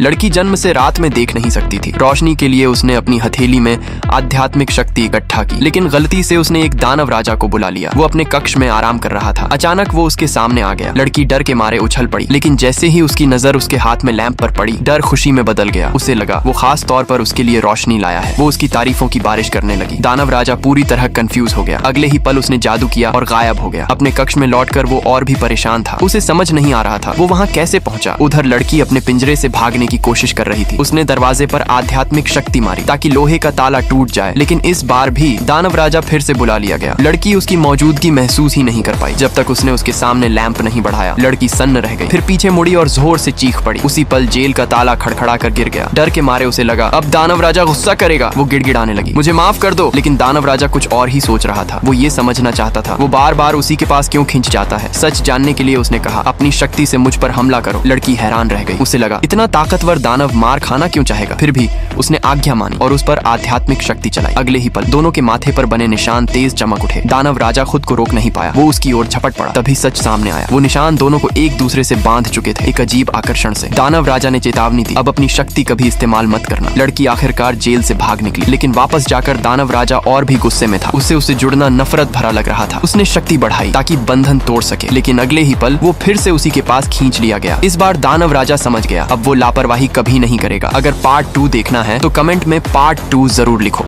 लड़की जन्म से रात में देख नहीं सकती थी। रोशनी के लिए उसने अपनी हथेली में आध्यात्मिक शक्ति इकट्ठा की, लेकिन गलती से उसने एक दानव राजा को बुला लिया। वो अपने कक्ष में आराम कर रहा था। अचानक वो उसके सामने आ गया। लड़की डर के मारे उछल पड़ी, लेकिन जैसे ही उसकी नजर उसके हाथ में लैंप पर पड़ी, डर खुशी में बदल गया। उसे लगा वो खास तौर पर उसके लिए रोशनी लाया है। वो उसकी तारीफों की बारिश करने लगी। दानव राजा पूरी तरह कंफ्यूज हो गया। अगले ही पल उसने जादू किया और गायब हो गया। अपने कक्ष में लौटकर वो और भी परेशान था। उसे समझ नहीं आ रहा था वो वहाँ कैसे पहुंचा। उधर लड़की अपने पिंजरे से भागने की कोशिश कर रही थी। उसने दरवाजे पर आध्यात्मिक शक्ति मारी ताकि लोहे का ताला टूट जाए, लेकिन इस बार भी दानव राजा फिर से बुला लिया गया। लड़की उसकी मौजूदगी महसूस ही नहीं कर पाई जब तक उसने उसके सामने लैंप नहीं बढ़ाया। लड़की सन्न रह गई, फिर पीछे मुड़ी और जोर से चीख पड़ी। उसी पल जेल का ताला खड़खड़ा कर गिर गया। डर के मारे उसे लगा अब दानव राजा गुस्सा करेगा। वो गिड़गिड़ाने लगी, मुझे माफ कर दो। लेकिन दानव राजा कुछ और ही सोच रहा था। वो ये समझना चाहता था वो बार बार उसी के पास क्यों खिंच जाता है। सच जानने के लिए उसने कहा अपनी शक्ति से मुझ पर हमला करो। लड़की हैरान रह गई। उसे लगा इतना ताकतवर दानव मार खाना क्यों चाहेगा। फिर भी उसने आज्ञा मानी और उस पर आध्यात्मिक शक्ति चलाई। अगले ही पल दोनों के माथे पर बने निशान तेज चमक उठे। दानव राजा खुद को रोक नहीं पाया। वो उसकी ओर झपट पड़ा। तभी सच सामने आया। वो निशान दोनों को एक दूसरे से बांध चुके थे, एक अजीब आकर्षण से। दानव राजा ने चेतावनी दी, अब अपनी शक्ति कभी इस्तेमाल मत करना। लड़की आखिरकार जेल से भाग निकली, लेकिन वापस जाकर दानव राजा और भी गुस्से में था। उसे जुड़ना नफरत भरा लग रहा था। उसने शक्ति बढ़ाई ताकि बंधन तोड़ सके, लेकिन अगले ही पल वो फिर से उसी के पास खींच लिया गया। इस बार दानव राजा समझ गया अब वो लापरवाही कभी नहीं करेगा। अगर पार्ट 2 देखना है तो कमेंट में पार्ट 2 जरूर लिखो।